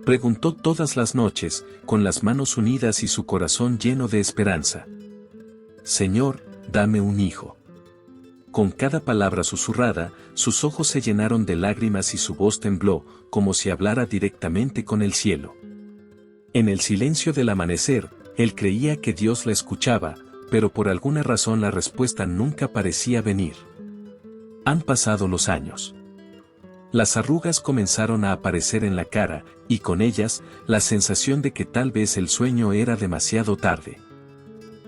Preguntó todas las noches, con las manos unidas y su corazón lleno de esperanza. Señor, dame un hijo. Con cada palabra susurrada, sus ojos se llenaron de lágrimas y su voz tembló, como si hablara directamente con el cielo. En el silencio del amanecer, él creía que Dios la escuchaba, pero por alguna razón la respuesta nunca parecía venir. Han pasado los años. Las arrugas comenzaron a aparecer en la cara, y con ellas, la sensación de que tal vez el sueño era demasiado tarde.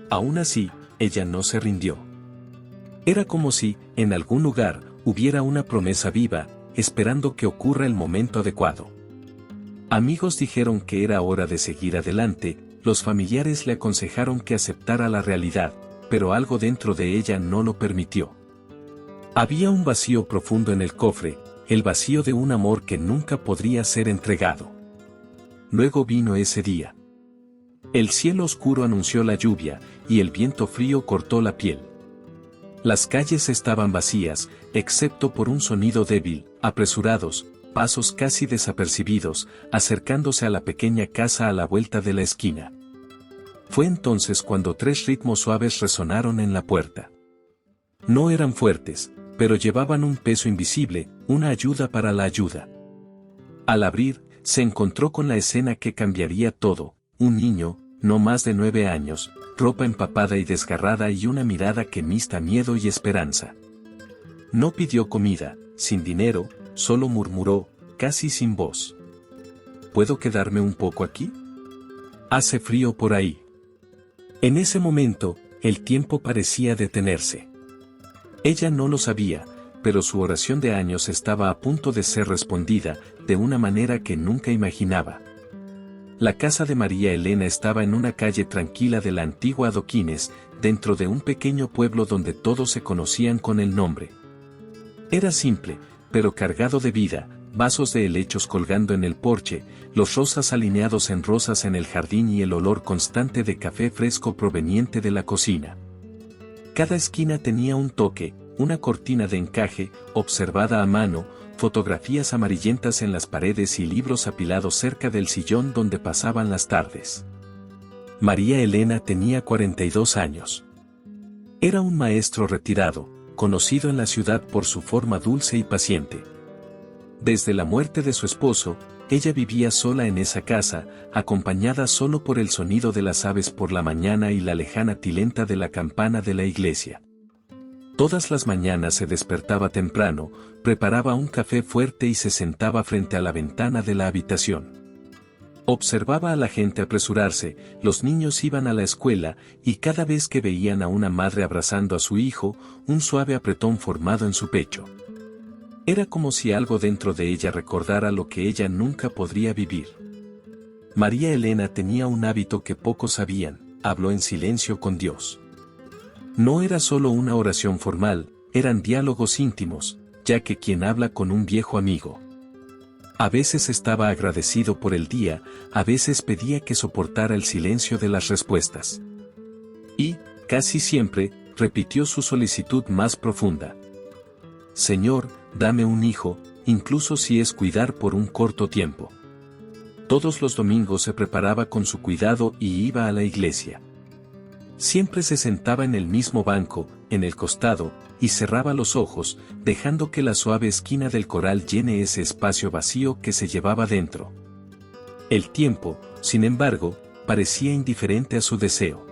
Aún así, ella no se rindió. Era como si, en algún lugar, hubiera una promesa viva, esperando que ocurra el momento adecuado. Amigos dijeron que era hora de seguir adelante, los familiares le aconsejaron que aceptara la realidad, pero algo dentro de ella no lo permitió. Había un vacío profundo en el cofre, el vacío de un amor que nunca podría ser entregado. Luego vino ese día. El cielo oscuro anunció la lluvia, y el viento frío cortó la piel. Las calles estaban vacías, excepto por un sonido débil, apresurados, pasos casi desapercibidos, acercándose a la pequeña casa a la vuelta de la esquina. Fue entonces cuando 3 ritmos suaves resonaron en la puerta. No eran fuertes, pero llevaban un peso invisible, una ayuda para la ayuda. Al abrir, se encontró con la escena que cambiaría todo: un niño, no más de 9 años, ropa empapada y desgarrada y una mirada que mezcla miedo y esperanza. No pidió comida, sin dinero, solo murmuró, casi sin voz: ¿puedo quedarme un poco aquí? Hace frío por ahí. En ese momento, el tiempo parecía detenerse. Ella no lo sabía, pero su oración de años estaba a punto de ser respondida, de una manera que nunca imaginaba. La casa de María Elena estaba en una calle tranquila de la antigua Adoquines, dentro de un pequeño pueblo donde todos se conocían con el nombre. Era simple, pero cargado de vida: vasos de helechos colgando en el porche, los rosas alineados en rosas en el jardín y el olor constante de café fresco proveniente de la cocina. Cada esquina tenía un toque, una cortina de encaje, observada a mano, fotografías amarillentas en las paredes y libros apilados cerca del sillón donde pasaban las tardes. María Elena tenía 42 años. Era un maestro retirado, conocido en la ciudad por su forma dulce y paciente. Desde la muerte de su esposo, ella vivía sola en esa casa, acompañada solo por el sonido de las aves por la mañana y la lejana tilenta de la campana de la iglesia. Todas las mañanas se despertaba temprano, preparaba un café fuerte y se sentaba frente a la ventana de la habitación. Observaba a la gente apresurarse, los niños iban a la escuela, y cada vez que veían a una madre abrazando a su hijo, un suave apretón formado en su pecho. Era como si algo dentro de ella recordara lo que ella nunca podría vivir. María Elena tenía un hábito que pocos sabían: habló en silencio con Dios. No era solo una oración formal, eran diálogos íntimos, ya que quien habla con un viejo amigo. A veces estaba agradecido por el día, a veces pedía que soportara el silencio de las respuestas. Y, casi siempre, repitió su solicitud más profunda: Señor, dame un hijo, incluso si es cuidar por un corto tiempo. Todos los domingos se preparaba con su cuidado y iba a la iglesia. Siempre se sentaba en el mismo banco, en el costado, y cerraba los ojos, dejando que la suave esquina del coral llene ese espacio vacío que se llevaba dentro. El tiempo, sin embargo, parecía indiferente a su deseo.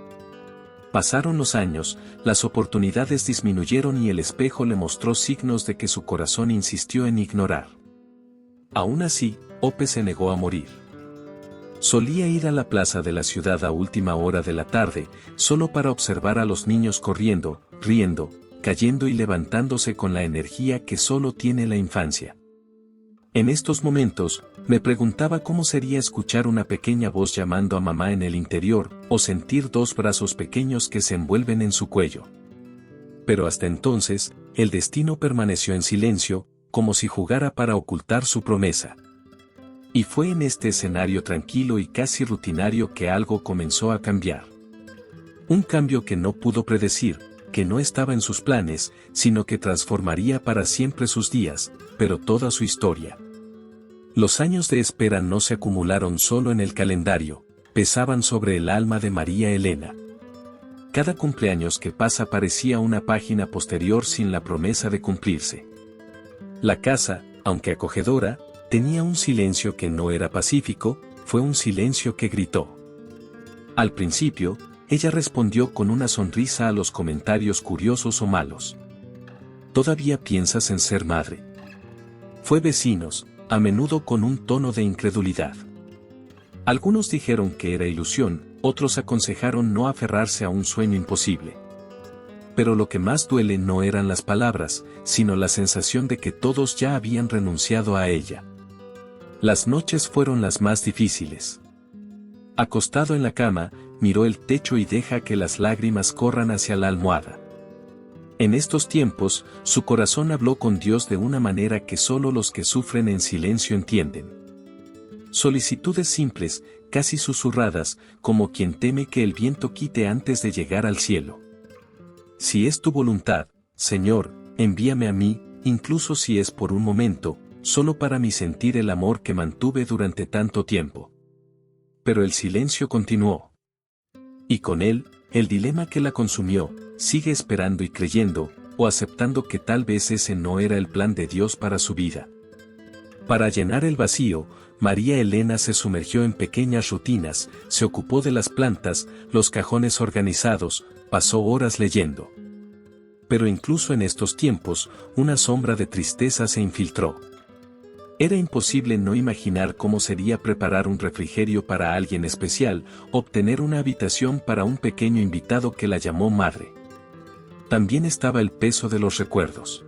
Pasaron los años, las oportunidades disminuyeron y el espejo le mostró signos de que su corazón insistió en ignorar. Aún así, Ope se negó a morir. Solía ir a la plaza de la ciudad a última hora de la tarde, solo para observar a los niños corriendo, riendo, cayendo y levantándose con la energía que solo tiene la infancia. En estos momentos, me preguntaba cómo sería escuchar una pequeña voz llamando a mamá en el interior, o sentir 2 brazos pequeños que se envuelven en su cuello. Pero hasta entonces, el destino permaneció en silencio, como si jugara para ocultar su promesa. Y fue en este escenario tranquilo y casi rutinario que algo comenzó a cambiar. Un cambio que no pudo predecir, que no estaba en sus planes, sino que transformaría para siempre sus días, pero toda su historia. Los años de espera no se acumularon solo en el calendario, pesaban sobre el alma de María Elena. Cada cumpleaños que pasa parecía una página posterior sin la promesa de cumplirse. La casa, aunque acogedora, tenía un silencio que no era pacífico, fue un silencio que gritó. Al principio, ella respondió con una sonrisa a los comentarios curiosos o malos. ¿Todavía piensas en ser madre? Fue vecinos, a menudo con un tono de incredulidad. Algunos dijeron que era ilusión, otros aconsejaron no aferrarse a un sueño imposible. Pero lo que más duele no eran las palabras, sino la sensación de que todos ya habían renunciado a ella. Las noches fueron las más difíciles. Acostado en la cama, miró el techo y deja que las lágrimas corran hacia la almohada. En estos tiempos, su corazón habló con Dios de una manera que solo los que sufren en silencio entienden. Solicitudes simples, casi susurradas, como quien teme que el viento quite antes de llegar al cielo. Si es tu voluntad, Señor, envíame a mí, incluso si es por un momento, solo para mí sentir el amor que mantuve durante tanto tiempo. Pero el silencio continuó. Y con él, el dilema que la consumió, sigue esperando y creyendo, o aceptando que tal vez ese no era el plan de Dios para su vida. Para llenar el vacío, María Elena se sumergió en pequeñas rutinas, se ocupó de las plantas, los cajones organizados, pasó horas leyendo. Pero incluso en estos tiempos, una sombra de tristeza se infiltró. Era imposible no imaginar cómo sería preparar un refrigerio para alguien especial, obtener una habitación para un pequeño invitado que la llamó madre. También estaba el peso de los recuerdos.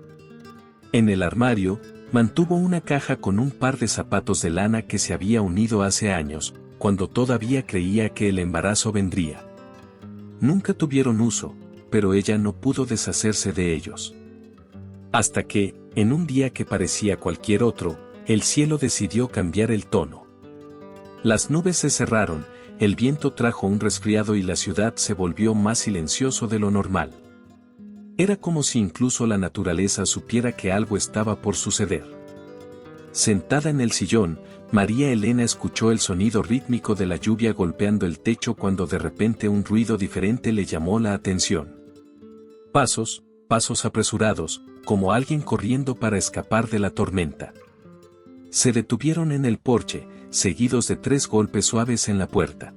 En el armario, mantuvo una caja con un par de zapatos de lana que se había unido hace años, cuando todavía creía que el embarazo vendría. Nunca tuvieron uso, pero ella no pudo deshacerse de ellos. Hasta que, en un día que parecía cualquier otro, el cielo decidió cambiar el tono. Las nubes se cerraron, el viento trajo un resfriado y la ciudad se volvió más silencioso de lo normal. Era como si incluso la naturaleza supiera que algo estaba por suceder. Sentada en el sillón, María Elena escuchó el sonido rítmico de la lluvia golpeando el techo cuando de repente un ruido diferente le llamó la atención. Pasos, pasos apresurados, como alguien corriendo para escapar de la tormenta. Se detuvieron en el porche, seguidos de 3 golpes suaves en la puerta.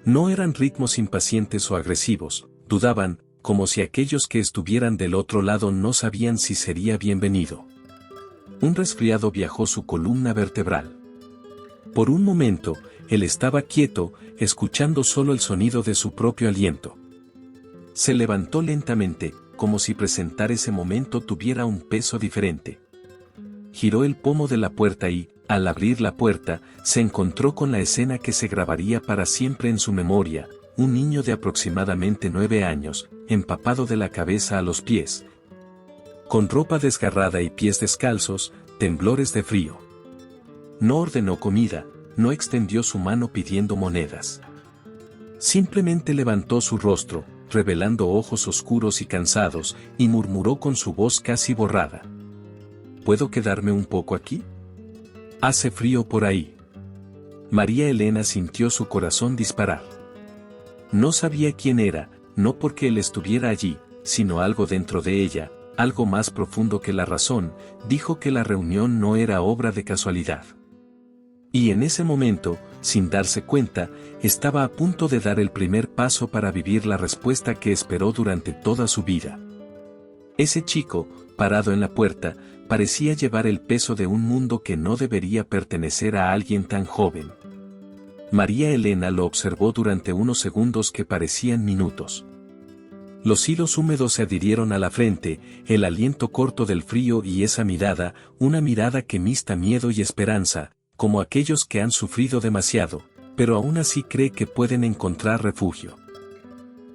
No eran ritmos impacientes o agresivos, dudaban, como si aquellos que estuvieran del otro lado no sabían si sería bienvenido. Un resfriado viajó su columna vertebral. Por un momento, él estaba quieto, escuchando solo el sonido de su propio aliento. Se levantó lentamente, como si presentar ese momento tuviera un peso diferente. Giró el pomo de la puerta y, al abrir la puerta, se encontró con la escena que se grabaría para siempre en su memoria, un niño de aproximadamente 9 años, empapado de la cabeza a los pies. Con ropa desgarrada y pies descalzos, temblores de frío. No ordenó comida, no extendió su mano pidiendo monedas. Simplemente levantó su rostro, revelando ojos oscuros y cansados, y murmuró con su voz casi borrada. ¿Puedo quedarme un poco aquí? Hace frío por ahí. María Elena sintió su corazón disparar. No sabía quién era, no porque él estuviera allí, sino algo dentro de ella, algo más profundo que la razón, dijo que la reunión no era obra de casualidad. Y en ese momento, sin darse cuenta, estaba a punto de dar el primer paso para vivir la respuesta que esperó durante toda su vida. Ese chico, parado en la puerta, parecía llevar el peso de un mundo que no debería pertenecer a alguien tan joven. María Elena lo observó durante unos segundos que parecían minutos. Los hilos húmedos se adhirieron a la frente, el aliento corto del frío y esa mirada, una mirada que mista miedo y esperanza, como aquellos que han sufrido demasiado, pero aún así cree que pueden encontrar refugio.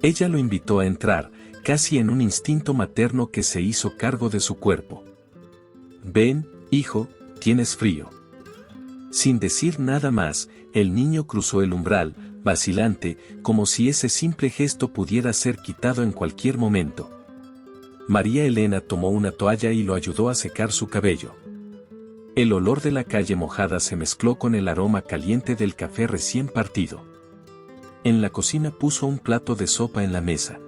Ella lo invitó a entrar, casi en un instinto materno que se hizo cargo de su cuerpo. Ven, hijo, tienes frío. Sin decir nada más, el niño cruzó el umbral, vacilante, como si ese simple gesto pudiera ser quitado en cualquier momento. María Elena tomó una toalla y lo ayudó a secar su cabello. El olor de la calle mojada se mezcló con el aroma caliente del café recién partido. En la cocina puso un plato de sopa en la mesa.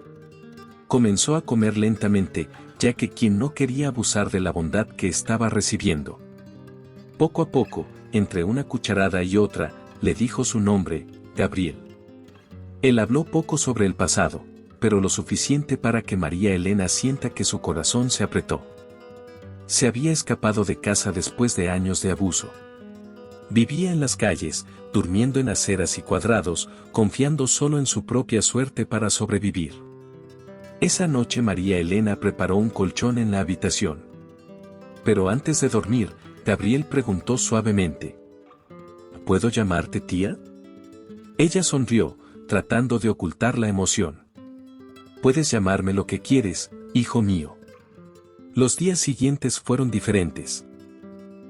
Comenzó a comer lentamente, ya que quien no quería abusar de la bondad que estaba recibiendo. Poco a poco, entre una cucharada y otra, le dijo su nombre, Gabriel. Él habló poco sobre el pasado, pero lo suficiente para que María Elena sienta que su corazón se apretó. Se había escapado de casa después de años de abuso. Vivía en las calles, durmiendo en aceras y cuadrados, confiando solo en su propia suerte para sobrevivir. Esa noche María Elena preparó un colchón en la habitación. Pero antes de dormir, Gabriel preguntó suavemente: ¿Puedo llamarte tía? Ella sonrió, tratando de ocultar la emoción. Puedes llamarme lo que quieres, hijo mío. Los días siguientes fueron diferentes.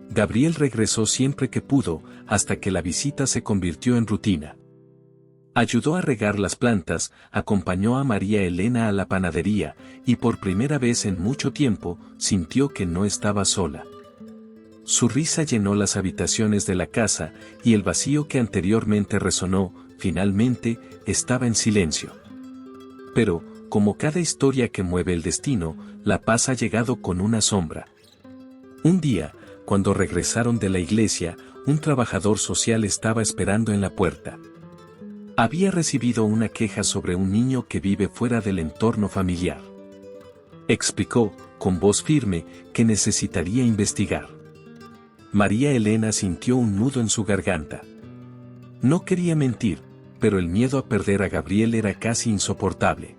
Gabriel regresó siempre que pudo, hasta que la visita se convirtió en rutina. Ayudó a regar las plantas, acompañó a María Elena a la panadería, y por primera vez en mucho tiempo, sintió que no estaba sola. Su risa llenó las habitaciones de la casa, y el vacío que anteriormente resonó, finalmente, estaba en silencio. Pero, como cada historia que mueve el destino, la paz ha llegado con una sombra. Un día, cuando regresaron de la iglesia, un trabajador social estaba esperando en la puerta. Había recibido una queja sobre un niño que vive fuera del entorno familiar. Explicó, con voz firme, que necesitaría investigar. María Elena sintió un nudo en su garganta. No quería mentir, pero el miedo a perder a Gabriel era casi insoportable.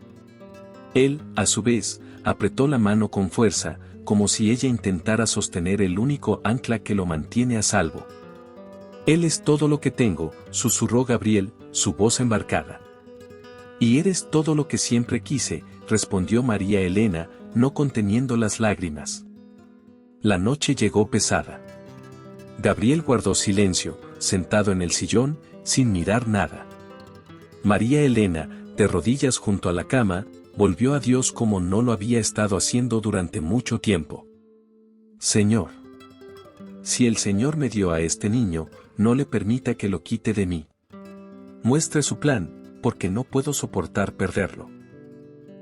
Él, a su vez, apretó la mano con fuerza, como si ella intentara sostener el único ancla que lo mantiene a salvo. Él es todo lo que tengo, susurró Gabriel, su voz embarcada. Y eres todo lo que siempre quise, respondió María Elena, no conteniendo las lágrimas. La noche llegó pesada. Gabriel guardó silencio, sentado en el sillón, sin mirar nada. María Elena, de rodillas junto a la cama, volvió a Dios como no lo había estado haciendo durante mucho tiempo. Señor, si el Señor me dio a este niño, no le permita que lo quite de mí. Muestre su plan, porque no puedo soportar perderlo.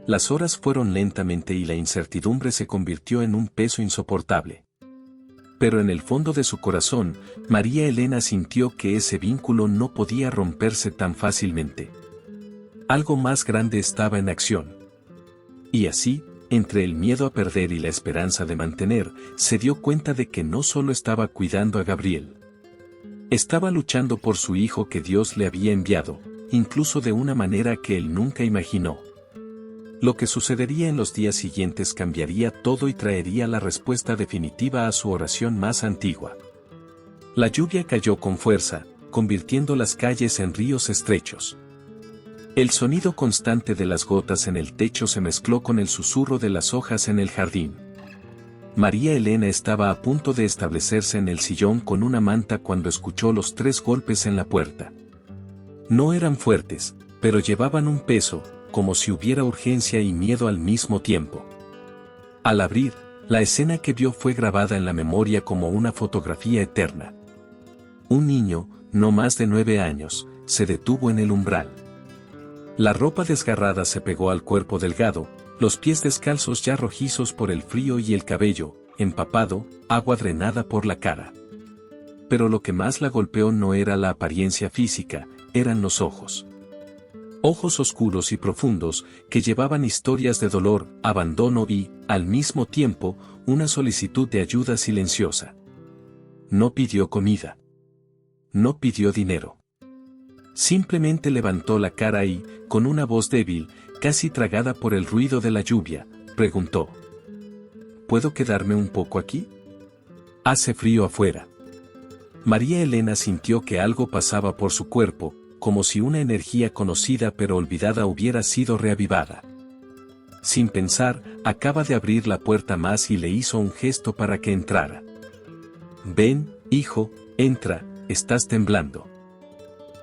Las horas fueron lentamente y la incertidumbre se convirtió en un peso insoportable. Pero en el fondo de su corazón, María Elena sintió que ese vínculo no podía romperse tan fácilmente. Algo más grande estaba en acción. Y así, entre el miedo a perder y la esperanza de mantener, se dio cuenta de que no solo estaba cuidando a Gabriel. Estaba luchando por su hijo que Dios le había enviado, incluso de una manera que él nunca imaginó. Lo que sucedería en los días siguientes cambiaría todo y traería la respuesta definitiva a su oración más antigua. La lluvia cayó con fuerza, convirtiendo las calles en ríos estrechos. El sonido constante de las gotas en el techo se mezcló con el susurro de las hojas en el jardín. María Elena estaba a punto de establecerse en el sillón con una manta cuando escuchó los 3 golpes en la puerta. No eran fuertes, pero llevaban un peso, como si hubiera urgencia y miedo al mismo tiempo. Al abrir, la escena que vio fue grabada en la memoria como una fotografía eterna. Un niño, no más de 9 años, se detuvo en el umbral. La ropa desgarrada se pegó al cuerpo delgado, los pies descalzos ya rojizos por el frío y el cabello, empapado, agua drenada por la cara. Pero lo que más la golpeó no era la apariencia física, eran los ojos. Ojos oscuros y profundos, que llevaban historias de dolor, abandono y, al mismo tiempo, una solicitud de ayuda silenciosa. No pidió comida. No pidió dinero. Simplemente levantó la cara y, con una voz débil, casi tragada por el ruido de la lluvia, preguntó: ¿Puedo quedarme un poco aquí? Hace frío afuera. María Elena sintió que algo pasaba por su cuerpo, como si una energía conocida pero olvidada hubiera sido reavivada. Sin pensar, acaba de abrir la puerta más y le hizo un gesto para que entrara. Ven, hijo, entra, estás temblando.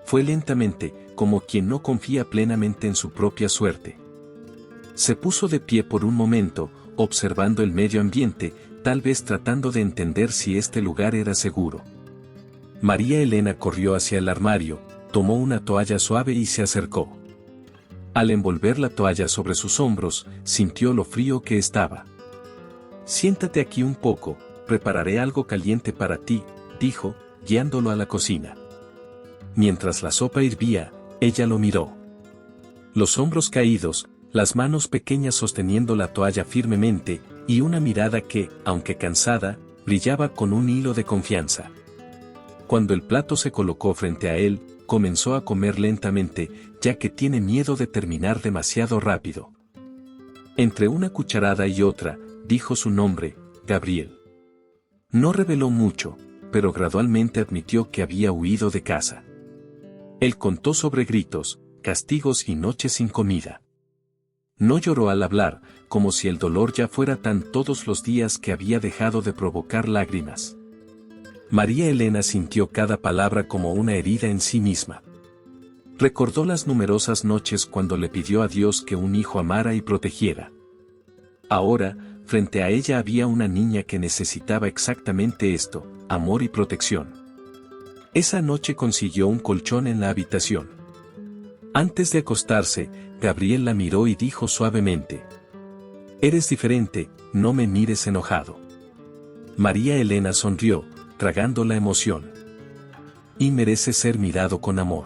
Fue lentamente, como quien no confía plenamente en su propia suerte. Se puso de pie por un momento, observando el medio ambiente, tal vez tratando de entender si este lugar era seguro. María Elena corrió hacia el armario, tomó una toalla suave y se acercó. Al envolver la toalla sobre sus hombros, sintió lo frío que estaba. «Siéntate aquí un poco, prepararé algo caliente para ti», dijo, guiándolo a la cocina. Mientras la sopa hirvía, ella lo miró. Los hombros caídos, las manos pequeñas sosteniendo la toalla firmemente, y una mirada que, aunque cansada, brillaba con un hilo de confianza. Cuando el plato se colocó frente a él, comenzó a comer lentamente, ya que tiene miedo de terminar demasiado rápido. Entre una cucharada y otra, dijo su nombre, Gabriel. No reveló mucho, pero gradualmente admitió que había huido de casa. Él contó sobre gritos, castigos y noches sin comida. No lloró al hablar, como si el dolor ya fuera tan todos los días que había dejado de provocar lágrimas. María Elena sintió cada palabra como una herida en sí misma. Recordó las numerosas noches cuando le pidió a Dios que un hijo amara y protegiera. Ahora, frente a ella había una niña que necesitaba exactamente esto, amor y protección. Esa noche consiguió un colchón en la habitación. Antes de acostarse, Gabriel la miró y dijo suavemente: «Eres diferente, no me mires enojado». María Elena sonrió, tragando la emoción. «Y merece ser mirado con amor».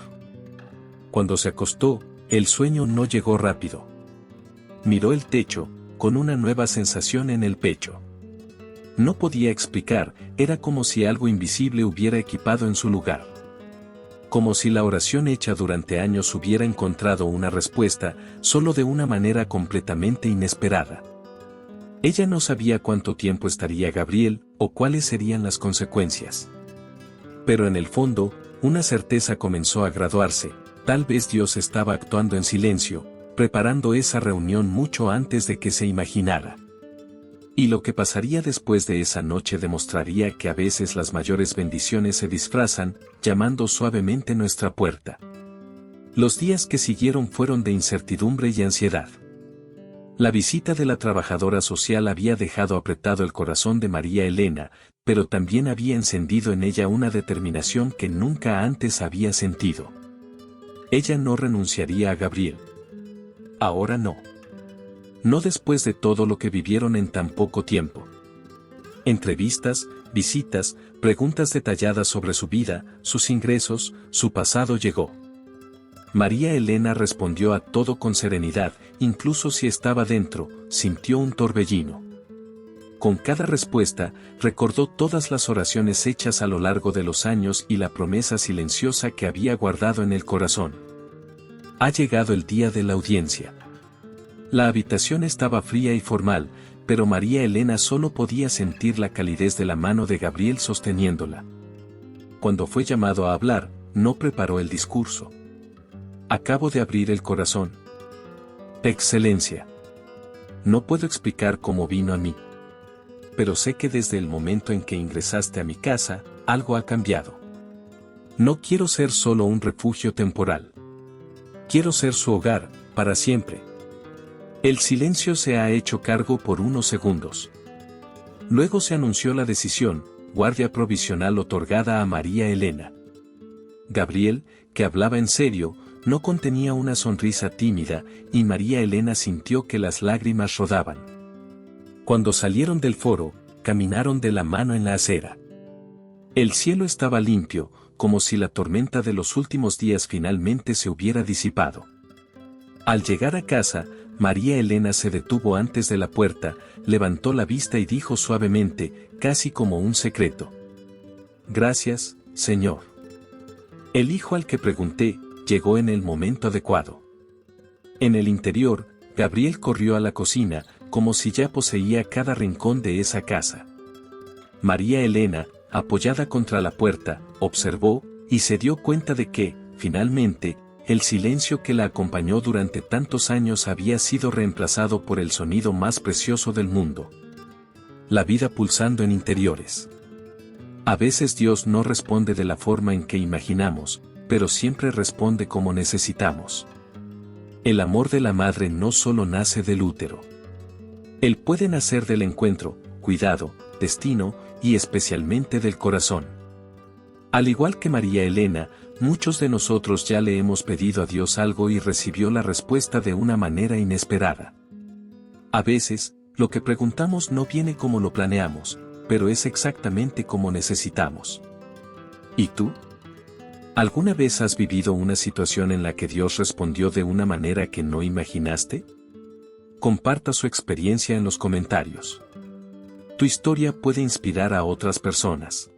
Cuando se acostó, el sueño no llegó rápido. Miró el techo, con una nueva sensación en el pecho. No podía explicar, era como si algo invisible hubiera equipado en su lugar. Como si la oración hecha durante años hubiera encontrado una respuesta, solo de una manera completamente inesperada. Ella no sabía cuánto tiempo estaría Gabriel, o cuáles serían las consecuencias. Pero en el fondo, una certeza comenzó a graduarse: tal vez Dios estaba actuando en silencio, preparando esa reunión mucho antes de que se imaginara. Y lo que pasaría después de esa noche demostraría que a veces las mayores bendiciones se disfrazan, llamando suavemente nuestra puerta. Los días que siguieron fueron de incertidumbre y ansiedad. La visita de la trabajadora social había dejado apretado el corazón de María Elena, pero también había encendido en ella una determinación que nunca antes había sentido. Ella no renunciaría a Gabriel. Ahora no. No después de todo lo que vivieron en tan poco tiempo. Entrevistas, visitas, preguntas detalladas sobre su vida, sus ingresos, su pasado llegó. María Elena respondió a todo con serenidad, incluso si estaba dentro, sintió un torbellino. Con cada respuesta, recordó todas las oraciones hechas a lo largo de los años y la promesa silenciosa que había guardado en el corazón. Ha llegado el día de la audiencia. La habitación estaba fría y formal, pero María Elena solo podía sentir la calidez de la mano de Gabriel sosteniéndola. Cuando fue llamado a hablar, no preparó el discurso. Acabo de abrir el corazón. Excelencia. No puedo explicar cómo vino a mí. Pero sé que desde el momento en que ingresaste a mi casa, algo ha cambiado. No quiero ser solo un refugio temporal. Quiero ser su hogar, para siempre. El silencio se ha hecho cargo por unos segundos. Luego se anunció la decisión, guardia provisional otorgada a María Elena. Gabriel, que hablaba en serio, no contenía una sonrisa tímida, y María Elena sintió que las lágrimas rodaban. Cuando salieron del foro, caminaron de la mano en la acera. El cielo estaba limpio, como si la tormenta de los últimos días finalmente se hubiera disipado. Al llegar a casa, María Elena se detuvo antes de la puerta, levantó la vista y dijo suavemente, casi como un secreto: «Gracias, Señor. El hijo al que pregunté, llegó en el momento adecuado». En el interior, Gabriel corrió a la cocina, como si ya poseía cada rincón de esa casa. María Elena, apoyada contra la puerta, observó, y se dio cuenta de que, finalmente, el silencio que la acompañó durante tantos años había sido reemplazado por el sonido más precioso del mundo. La vida pulsando en interiores. A veces Dios no responde de la forma en que imaginamos, pero siempre responde como necesitamos. El amor de la madre no solo nace del útero. Él puede nacer del encuentro, cuidado, destino y especialmente del corazón. Al igual que María Elena, muchos de nosotros ya le hemos pedido a Dios algo y recibió la respuesta de una manera inesperada. A veces, lo que preguntamos no viene como lo planeamos, pero es exactamente como necesitamos. ¿Y tú? ¿Alguna vez has vivido una situación en la que Dios respondió de una manera que no imaginaste? Comparta su experiencia en los comentarios. Tu historia puede inspirar a otras personas.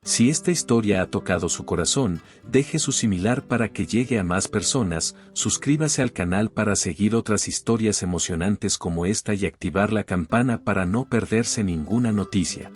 Si esta historia ha tocado su corazón, deje su similar para que llegue a más personas, suscríbase al canal para seguir otras historias emocionantes como esta y activar la campana para no perderse ninguna noticia.